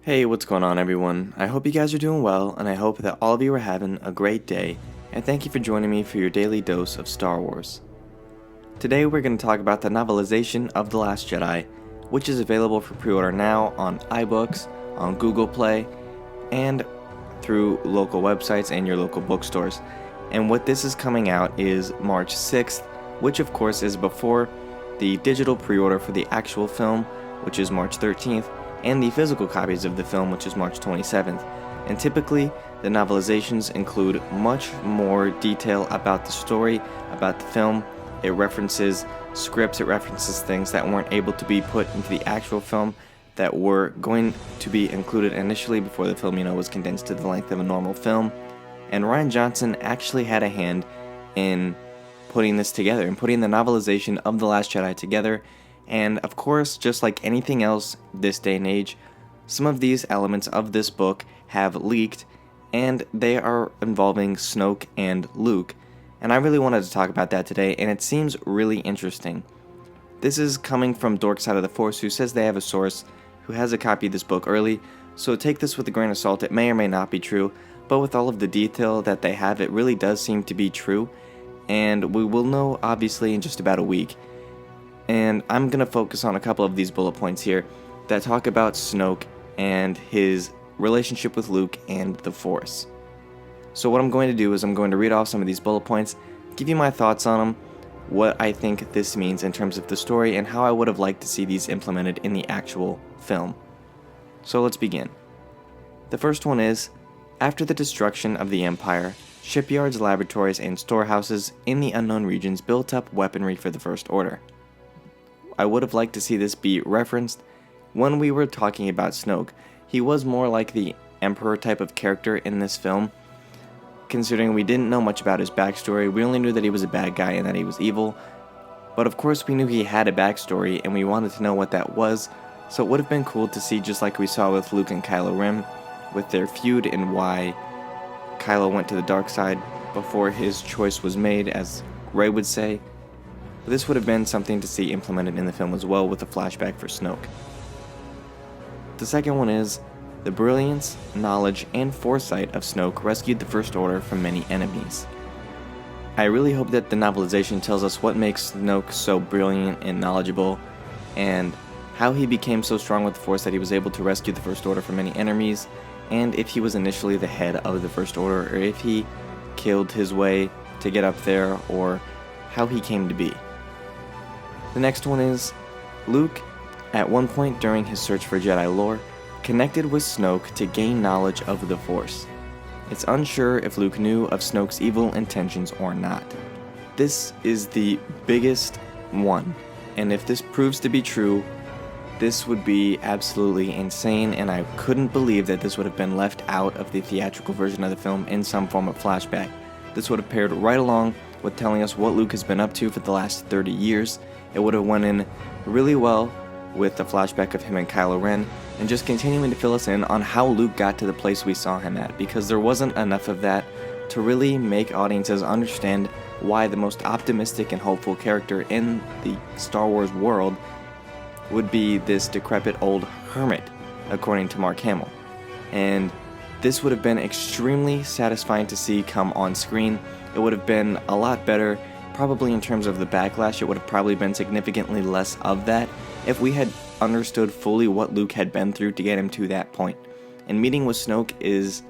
Hey, what's going on everyone? I hope you guys are doing well, and I hope that all of you are having a great day, and thank you for joining me for your daily dose of Star Wars. Today we're going to talk about the novelization of The Last Jedi, which is available for pre-order now on iBooks, on Google Play, and through local websites and your local bookstores. And what this is coming out is March 6th, which of course is before the digital pre-order for the actual film, which is March 13th, and the physical copies of the film, which is March 27th. And typically, the novelizations include much more detail about the story, about the film. It references scripts, it references things that weren't able to be put into the actual film that were going to be included initially before the film, was condensed to the length of a normal film. And Rian Johnson actually had a hand in putting this together, and putting the novelization of The Last Jedi together. And of course, just like anything else this day and age, some of these elements of this book have leaked, and they are involving Snoke and Luke. And I really wanted to talk about that today, and it seems really interesting. This is coming from Dork Side of the Force, who says they have a source who has a copy of this book early, so take this with a grain of salt. It may or may not be true, but with all of the detail that they have, it really does seem to be true, and we will know obviously in just about a week. And I'm going to focus on a couple of these bullet points here that talk about Snoke and his relationship with Luke and the Force. So what I'm going to do is I'm going to read off some of these bullet points, give you my thoughts on them, what I think this means in terms of the story, and how I would have liked to see these implemented in the actual film. So let's begin. The first one is, after the destruction of the Empire, shipyards, laboratories, and storehouses in the unknown regions built up weaponry for the First Order. I would have liked to see this be referenced when we were talking about Snoke. He was more like the Emperor type of character in this film, considering we didn't know much about his backstory. We only knew that he was a bad guy and that he was evil, but of course we knew he had a backstory and we wanted to know what that was, so it would have been cool to see, just like we saw with Luke and Kylo Ren, with their feud and why Kylo went to the dark side before his choice was made, as Rey would say. This would have been something to see implemented in the film as well, with a flashback for Snoke. The second one is, the brilliance, knowledge, and foresight of Snoke rescued the First Order from many enemies. I really hope that the novelization tells us what makes Snoke so brilliant and knowledgeable, and how he became so strong with the Force that he was able to rescue the First Order from many enemies, and if he was initially the head of the First Order, or if he killed his way to get up there, or how he came to be. The next one is, Luke, at one point during his search for Jedi lore, connected with Snoke to gain knowledge of the Force. It's unsure if Luke knew of Snoke's evil intentions or not. This is the biggest one, and if this proves to be true, this would be absolutely insane, and I couldn't believe that this would have been left out of the theatrical version of the film in some form of flashback. This would have paired right along with telling us what Luke has been up to for the last 30 years. It would have went in really well with the flashback of him and Kylo Ren, and just continuing to fill us in on how Luke got to the place we saw him at, because there wasn't enough of that to really make audiences understand why the most optimistic and hopeful character in the Star Wars world would be this decrepit old hermit, according to Mark Hamill. And this would have been extremely satisfying to see come on screen. It would have been a lot better. Probably in terms of the backlash, it would have probably been significantly less of that if we had understood fully what Luke had been through to get him to that point. And meeting with Snoke is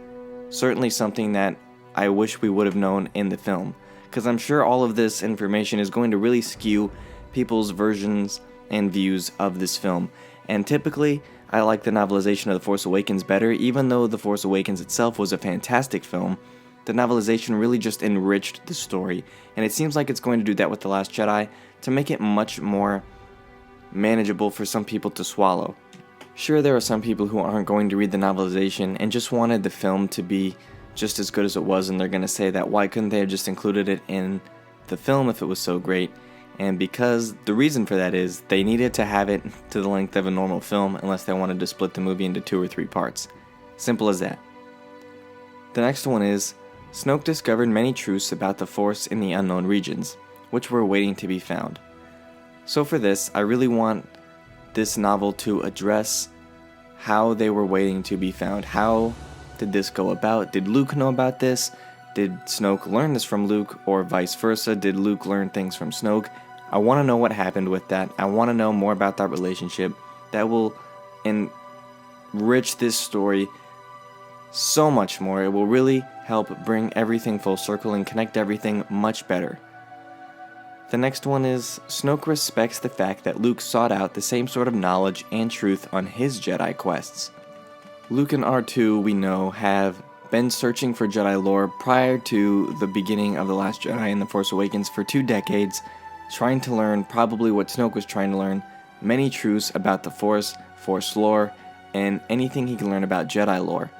certainly something that I wish we would have known in the film, because I'm sure all of this information is going to really skew people's versions and views of this film. And typically, I like the novelization of The Force Awakens better, even though The Force Awakens itself was a fantastic film. The novelization really just enriched the story, and it seems like it's going to do that with The Last Jedi to make it much more manageable for some people to swallow. Sure, there are some people who aren't going to read the novelization and just wanted the film to be just as good as it was, and they're going to say that why couldn't they have just included it in the film if it was so great? And because the reason for that is they needed to have it to the length of a normal film unless they wanted to split the movie into 2 or 3 parts. Simple as that. The next one is, Snoke discovered many truths about the Force in the unknown regions, which were waiting to be found. So for this, I really want this novel to address how they were waiting to be found. How did this go about? Did Luke know about this? Did Snoke learn this from Luke, or vice versa? Did Luke learn things from Snoke? I want to know what happened with that. I want to know more about that relationship. That will enrich this story so much more. It will really help bring everything full circle and connect everything much better. The next one is, Snoke respects the fact that Luke sought out the same sort of knowledge and truth on his Jedi quests. Luke and R2, we know, have been searching for Jedi lore prior to the beginning of The Last Jedi and The Force Awakens for 2 decades, trying to learn probably what Snoke was trying to learn, many truths about the Force, Force lore, and anything he can learn about Jedi lore.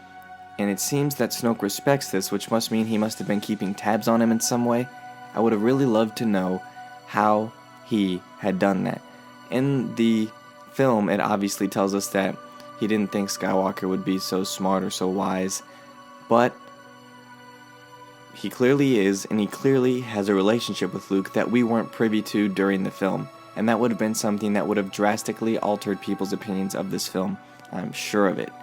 And it seems that Snoke respects this, which must mean he must have been keeping tabs on him in some way. I would have really loved to know how he had done that. In the film, it obviously tells us that he didn't think Skywalker would be so smart or so wise, but he clearly is, and he clearly has a relationship with Luke that we weren't privy to during the film, and that would have been something that would have drastically altered people's opinions of this film. I'm sure of it.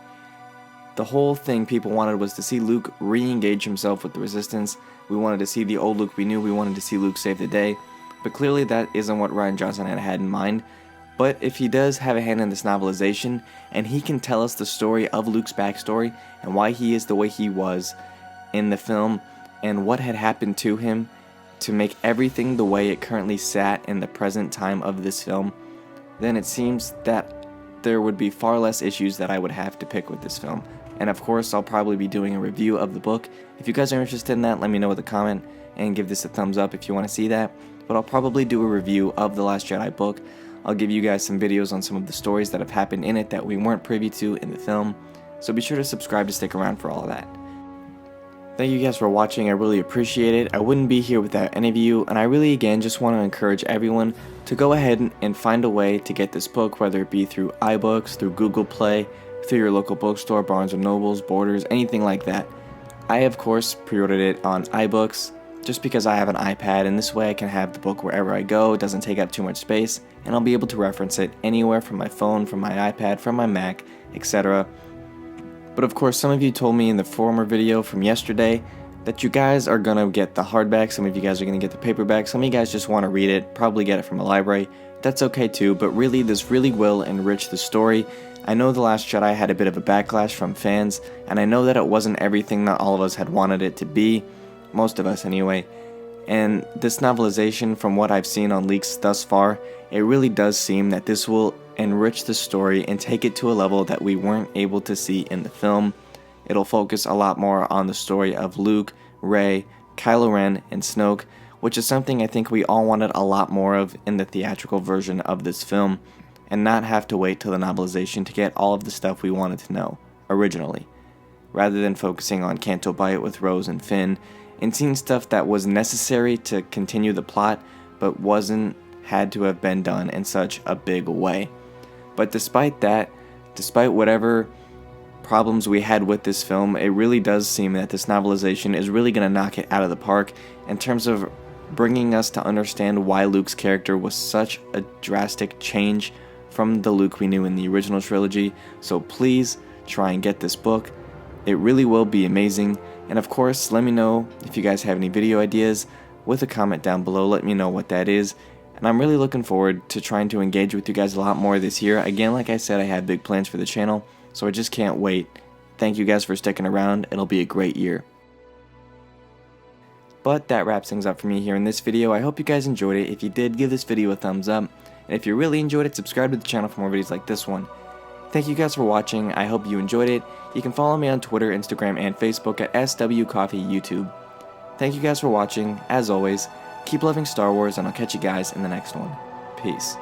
The whole thing people wanted was to see Luke re-engage himself with the Resistance. We wanted to see the old Luke we knew. We wanted to see Luke save the day. But clearly that isn't what Rian Johnson had in mind. But if he does have a hand in this novelization, and he can tell us the story of Luke's backstory, and why he is the way he was in the film, and what had happened to him to make everything the way it currently sat in the present time of this film, then it seems that there would be far less issues that I would have to pick with this film. And of course, I'll probably be doing a review of the book. If you guys are interested in that, let me know with a comment, and give this a thumbs up if you want to see that. But I'll probably do a review of The Last Jedi book. I'll give you guys some videos on some of the stories that have happened in it that we weren't privy to in the film. So be sure to subscribe to stick around for all of that. Thank you guys for watching, I really appreciate it. I wouldn't be here without any of you, and I really again just want to encourage everyone to go ahead and find a way to get this book, whether it be through iBooks, through Google Play, through your local bookstore, Barnes & Nobles, Borders, anything like that. I of course pre-ordered it on iBooks, just because I have an iPad, and this way I can have the book wherever I go. It doesn't take up too much space, and I'll be able to reference it anywhere from my phone, from my iPad, from my Mac, etc. But of course, some of you told me in the former video from yesterday that you guys are gonna get the hardback, some of you guys are gonna get the paperback, some of you guys just want to read it, probably get it from a library. That's okay too, but really this really will enrich the story. I know The Last Jedi had a bit of a backlash from fans, and I know that it wasn't everything that all of us had wanted it to be, most of us anyway. And this novelization, from what I've seen on leaks thus far, it really does seem that this will enrich the story and take it to a level that we weren't able to see in the film. It'll focus a lot more on the story of Luke, Rey, Kylo Ren, and Snoke, which is something I think we all wanted a lot more of in the theatrical version of this film, and not have to wait till the novelization to get all of the stuff we wanted to know originally, rather than focusing on Canto Bight with Rose and Finn, and seeing stuff that was necessary to continue the plot, but wasn't had to have been done in such a big way. But despite that, despite whatever problems we had with this film, it really does seem that this novelization is really going to knock it out of the park in terms of bringing us to understand why Luke's character was such a drastic change from the Luke we knew in the original trilogy. So please try and get this book. It really will be amazing. And of course, let me know if you guys have any video ideas with a comment down below. Let me know what that is. And I'm really looking forward to trying to engage with you guys a lot more this year. Again, like I said, I have big plans for the channel, so I just can't wait. Thank you guys for sticking around. It'll be a great year. But that wraps things up for me here in this video. I hope you guys enjoyed it. If you did, give this video a thumbs up. And if you really enjoyed it, subscribe to the channel for more videos like this one. Thank you guys for watching. I hope you enjoyed it. You can follow me on Twitter, Instagram, and Facebook at SWCoffeeYouTube. Thank you guys for watching. As always, keep loving Star Wars, and I'll catch you guys in the next one. Peace.